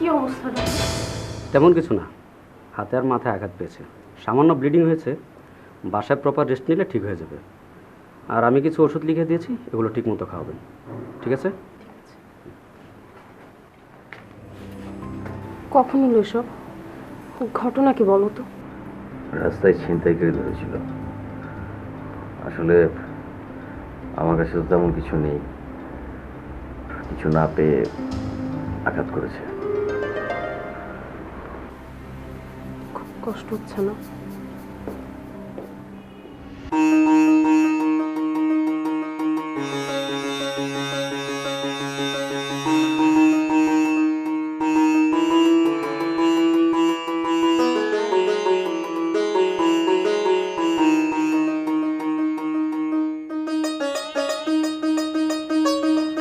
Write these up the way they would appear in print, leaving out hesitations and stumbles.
কি অবস্থা? তেমন কিছু না, হাতে আর মাথায় আঘাত পেয়েছে, সামান্য ব্লিডিং হয়েছে। বাসায় প্রপার রেস্ট নিলে ঠিক হয়ে যাবে। আর আমি কিছু ওষুধ লিখে দিয়েছি, এগুলো ঠিক মতো খাওয়াবেন, ঠিক আছে? কখন হলো এসব? ঘটনা কি বলো তো? রাস্তায় ছিনতাইকারী ধরেছিল। আসলে আমার কাছে তো তেমন কিছু নেই, কিছু না পেয়ে আঘাত করেছে। খুব কষ্ট হচ্ছে না?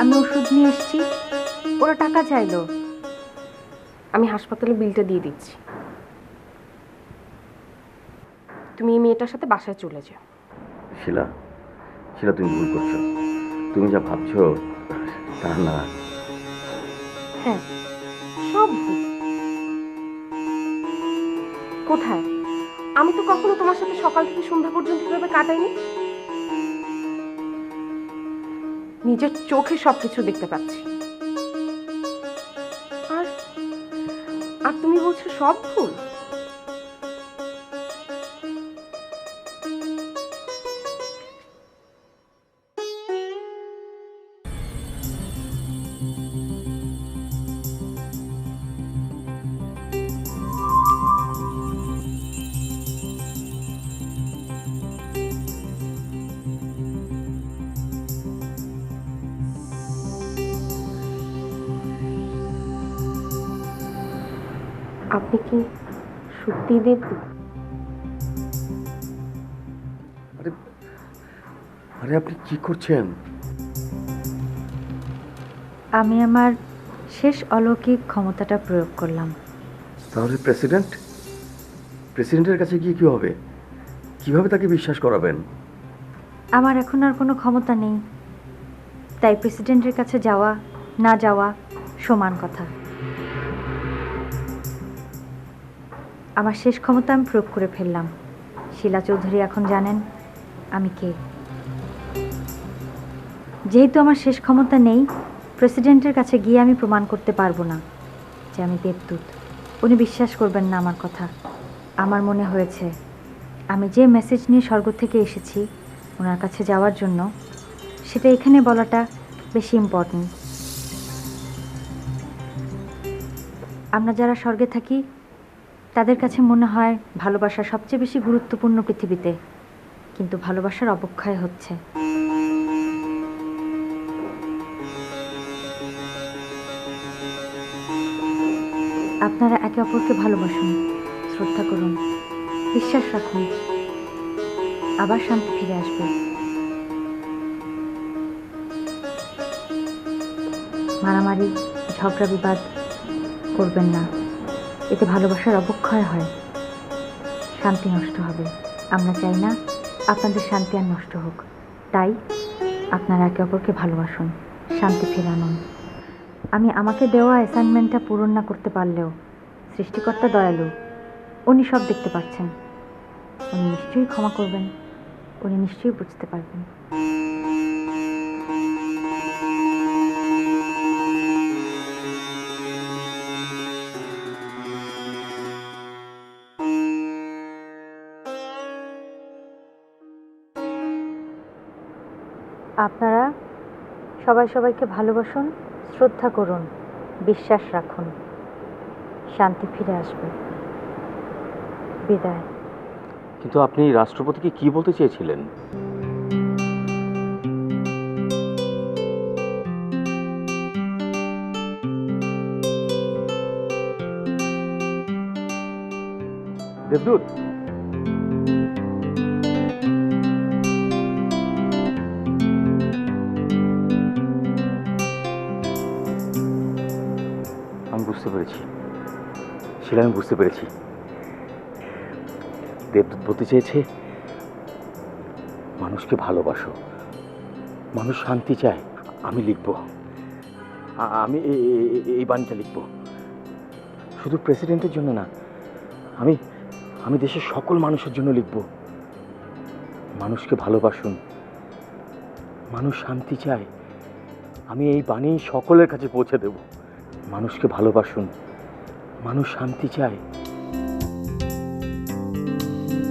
আমি ওষুধ নিয়ে এসেছি, ওরা টাকা চাইলো। আমি হাসপাতালে বিলটা দিয়ে দিচ্ছি, তুমি এই মেয়েটার সাথে বাসায় চলে যাও। শিলা, শিলা তুমি ভুল করছো। তুমি যা ভাবছো তা না। হ্যাঁ, সব ভুল। কোথায়? আমি তো কখনো তোমার সাথে সকাল থেকে সন্ধ্যা পর্যন্ত এভাবে কাটাইনি। নিজের চোখে সবকিছু দেখতে পাচ্ছি। আর আর তুমি বলছো সব ভুল? আপনি কি সত্যি দেবদূত? আরে আরে আপনি কি করছেন? আমি আমার শেষ অলৌকিক ক্ষমতাটা প্রয়োগ করলাম। তাহলে প্রেসিডেন্টের কাছে গিয়ে কি হবে? কিভাবে তাকে বিশ্বাস করাবেন? আমার এখন আর কোনো ক্ষমতা নেই, তাই প্রেসিডেন্টের কাছে যাওয়া না যাওয়া সমান কথা। আমার শেষ ক্ষমতা আমি প্রয়োগ করে ফেললাম। শিলা চৌধুরী এখন জানেন আমি কে। যেহেতু আমার শেষ ক্ষমতা নেই, প্রেসিডেন্টের কাছে গিয়ে আমি প্রমাণ করতে পারবো না যে আমি দেবদূত। উনি বিশ্বাস করবেন না আমার কথা। আমার মনে হয়েছে আমি যে মেসেজ নিয়ে স্বর্গ থেকে এসেছি ওনার কাছে যাওয়ার জন্য, সেটা এখানে বলাটা বেশি ইম্পর্ট্যান্ট। আমরা যারা স্বর্গে থাকি তাদের কাছে মনে হয় ভালোবাসা সবচেয়ে বেশি গুরুত্বপূর্ণ পৃথিবীতে, কিন্তু ভালোবাসার অবক্ষয় হচ্ছে। আপনারা একে অপরকে ভালোবাসুন, শ্রদ্ধা করুন, বিশ্বাস রাখুন, আবার শান্তি ফিরে আসবে। মারামারি ঝগড়া বিবাদ করবেন না, এতে ভালোবাসার অবক্ষয় হয়, শান্তি নষ্ট হবে। আমরা চাই না আপনাদের শান্তি আর নষ্ট হোক, তাই আপনারা একে অপরকে ভালোবাসুন, শান্তি ফিরে আনুন। আমি আমাকে দেওয়া অ্যাসাইনমেন্টটা পূরণ না করতে পারলেও সৃষ্টিকর্তা দয়ালু, উনি সব দেখতে পাচ্ছেন। উনি নিশ্চয়ই ক্ষমা করবেন, উনি নিশ্চয়ই বুঝতে পারবেন। আপনারা সবাই সবাইকে ভালোবাসুন, শ্রদ্ধা করুন, বিশ্বাস রাখুন, শান্তি ফিরে আসবে। বিদায়। কিন্তু আপনি রাষ্ট্রপতিকে কি বলতে চেয়েছিলেন? দেবদূত, আমি বুঝতে পেরেছি শিলা, আমি বুঝতে পেরেছি। দেবদূত বলতে চেয়েছে মানুষকে ভালোবাসো, মানুষ শান্তি চায়। আমি লিখব, আমি এই বাণীটা লিখব। শুধু প্রেসিডেন্টের জন্য না, আমি আমি দেশের সকল মানুষের জন্য লিখব। মানুষকে ভালোবাসুন, মানুষ শান্তি চায়। আমি এই বাণী সকলের কাছে পৌঁছে দেব। মানুষকে ভালোবাসুন, মানুষ শান্তি চায়।